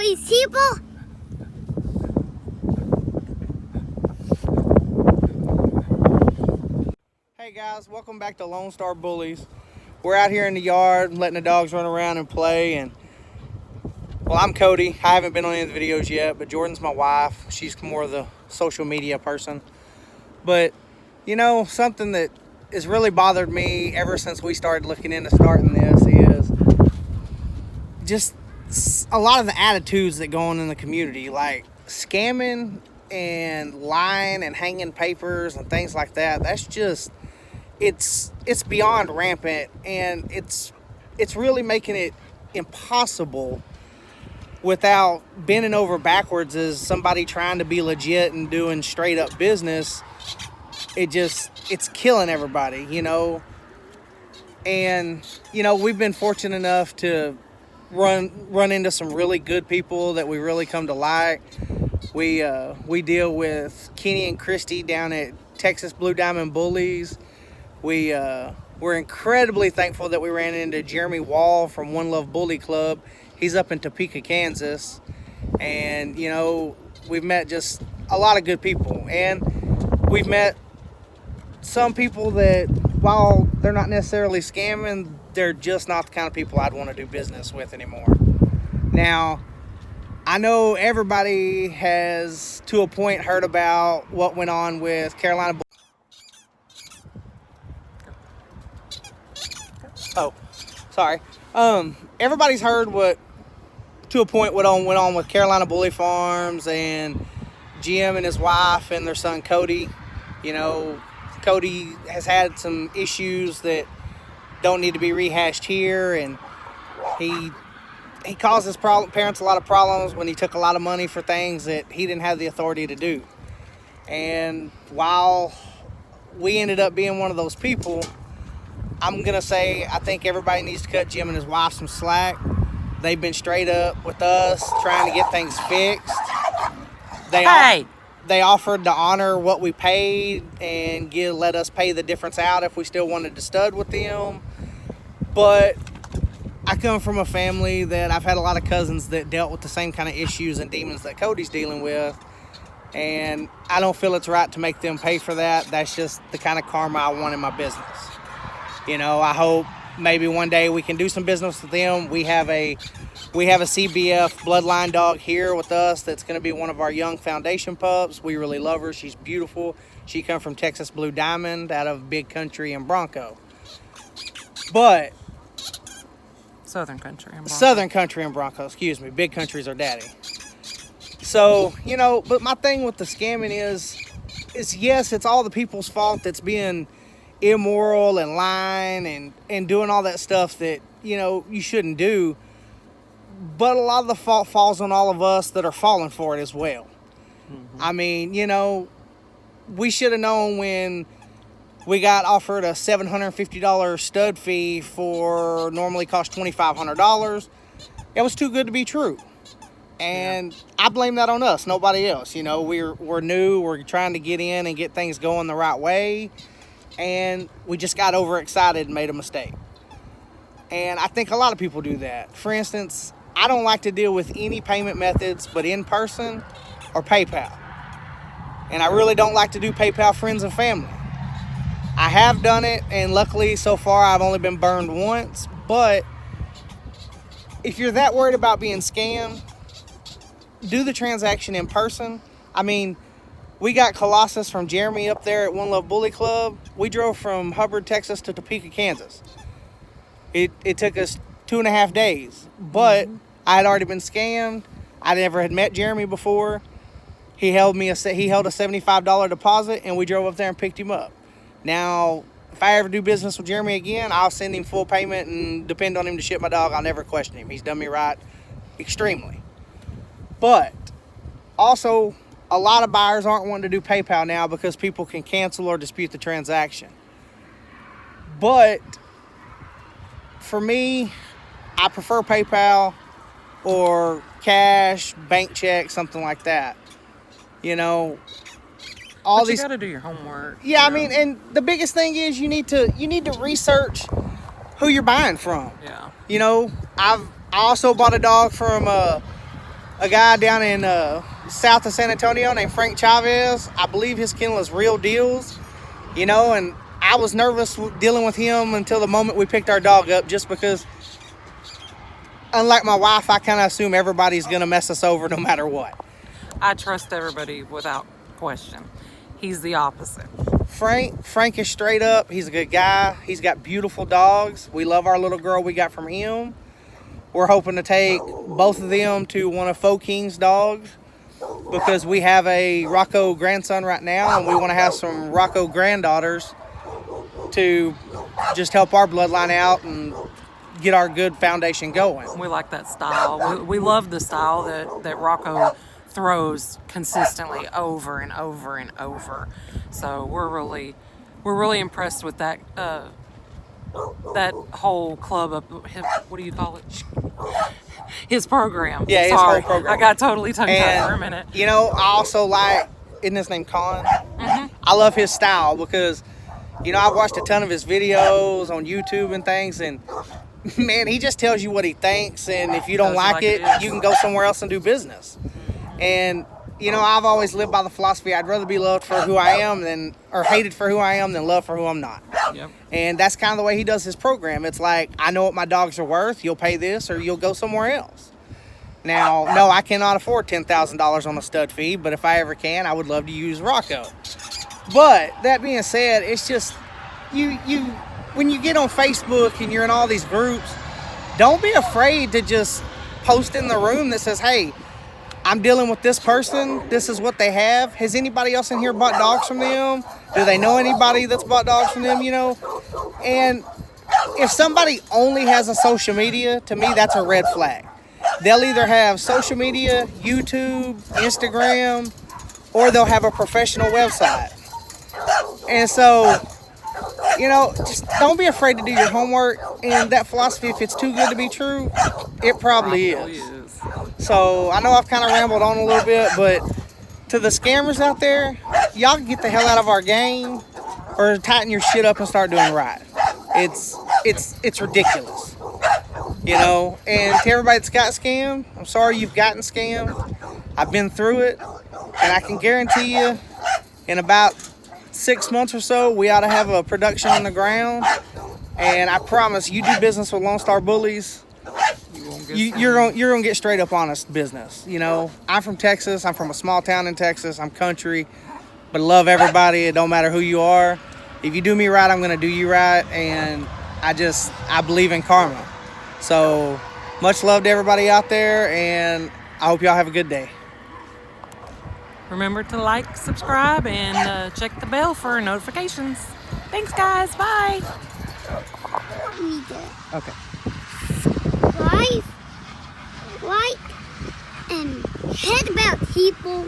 these people. Hey guys, welcome back to Lone Star Bullies. We're out here in the yard letting the dogs run around and play, and well, I'm Cody. I haven't been on any of the videos yet, but Jordan's my wife. She's more of the social media person. But you know, something that has really bothered me ever since we started looking into starting this is just a lot of the attitudes that go on in the community, like scamming and lying and hanging papers and things like that. That's just, it's beyond rampant, and it's really making it impossible without bending over backwards as somebody trying to be legit and doing straight up business. It's killing everybody, you know. And you know, we've been fortunate enough to run into some really good people that we really come to like. We deal with Kenny and Christy down at Texas Blue Diamond Bullies. We're incredibly thankful that we ran into Jeremy Wall from One Love Bully Club. He's up in Topeka, Kansas. And you know, we've met just a lot of good people, and we've met some people that, while they're not necessarily scamming, they're just not the kind of people I'd want to do business with anymore. Now, I know everybody has, to a point, heard about what went on with Carolina. Oh, sorry. Everybody's heard what, to a point, what went on with Carolina Bully Farms and Jim and his wife and their son Cody. You know, Cody has had some issues that don't need to be rehashed here, and he caused his parents a lot of problems when he took a lot of money for things that he didn't have the authority to do. And while we ended up being one of those people, I'm gonna say I think everybody needs to cut Jim and his wife some slack. They've been straight up with us trying to get things fixed. They offered to honor what we paid and let us pay the difference out if we still wanted to stud with them. But I come from a family that I've had a lot of cousins that dealt with the same kind of issues and demons that Cody's dealing with. And I don't feel it's right to make them pay for that. That's just the kind of karma I want in my business. You know, I hope maybe one day we can do some business with them. We have a CBF bloodline dog here with us that's going to be one of our young foundation pups. We really love her. She's beautiful. She comes from Texas Blue Diamond out of Big Country and Bronco. But Southern Country and Bronco, excuse me. Big Country's our daddy. So, you know, but my thing with the scamming is yes, it's all the people's fault that's being immoral and lying and doing all that stuff that, you know, you shouldn't do. But a lot of the fault falls on all of us that are falling for it as well. Mm-hmm. I mean, you know, we should have known when we got offered a $750 stud fee for normally cost $2,500. It was too good to be true. And I blame that on us, nobody else. You know, we're new, we're trying to get in and get things going the right way. And we just got overexcited and made a mistake. And I think a lot of people do that. For instance, I don't like to deal with any payment methods but in person or PayPal. And I really don't like to do PayPal friends and family. I have done it, and luckily so far I've only been burned once. But if you're that worried about being scammed, do the transaction in person. I mean, we got Colossus from Jeremy up there at One Love Bully Club. We drove from Hubbard, Texas to Topeka, Kansas. It took us 2.5 days, but I had already been scammed. I never had met Jeremy before. He held a $75 deposit, and we drove up there and picked him up. Now, if I ever do business with Jeremy again, I'll send him full payment and depend on him to ship my dog. I'll never question him. He's done me right extremely. But also, a lot of buyers aren't wanting to do PayPal now because people can cancel or dispute the transaction. But for me, I prefer PayPal or cash, bank check, something like that. You know, you got to do your homework. Yeah, I mean, and the biggest thing is you need to research who you're buying from. Yeah. You know, I also bought a dog from a guy down in south of San Antonio named Frank Chavez. I believe his kennel is Real Deals, you know, and I was nervous dealing with him until the moment we picked our dog up, just because, unlike my wife, I kind of assume everybody's going to mess us over no matter what. I trust everybody without question. He's the opposite. Frank is straight up. He's a good guy. He's got beautiful dogs. We love our little girl we got from him. We're hoping to take both of them to one of Faux King's dogs, because we have a Rocco grandson right now, and we want to have some Rocco granddaughters to just help our bloodline out and get our good foundation going. We like that style. We love the style that Rocco throws consistently over and over and over. So we're really impressed with that that whole club of, what do you call it? His program. Yeah, his Sorry, whole program. I got totally tongue-tied for a minute. You know, I also like, isn't his name Colin? Mm-hmm. I love his style because, you know, I've watched a ton of his videos on YouTube and things, and man, he just tells you what he thinks, and if you don't like it, you can go somewhere else and do business. And, you know, I've always lived by the philosophy, I'd rather be loved for who I am or hated for who I am than loved for who I'm not. Yep. And that's kind of the way he does his program. It's like, I know what my dogs are worth. You'll pay this or you'll go somewhere else. Now, no, I cannot afford $10,000 on a stud fee, but if I ever can, I would love to use Rocco. But that being said, it's just, you when you get on Facebook and you're in all these groups, don't be afraid to just post in the room that says, hey, I'm dealing with this person. This is what they have. Has anybody else in here bought dogs from them? Do they know anybody that's bought dogs from them, you know? And if somebody only has a social media, to me, that's a red flag. They'll either have social media, YouTube, Instagram, or they'll have a professional website. And so, you know, just don't be afraid to do your homework. And that philosophy, if it's too good to be true, it probably is. So I know I've kind of rambled on a little bit, but to the scammers out there, y'all can get the hell out of our game or tighten your shit up and start doing right. It's ridiculous, you know. And to everybody that's got scammed, I'm sorry you've gotten scammed. I've been through it, and I can guarantee you, in about 6 months or so, we ought to have a production on the ground. And I promise, you do business with Lone Star Bullies, you're gonna get straight up honest business. You know, I'm from Texas. I'm from a small town in Texas. I'm country, but love everybody. It don't matter who you are. If you do me right, I'm gonna do you right, and I believe in karma. So much love to everybody out there, and I hope y'all have a good day. Remember to like, subscribe, and check the bell for notifications. Thanks, guys. Bye. Okay. Like, and hit about people.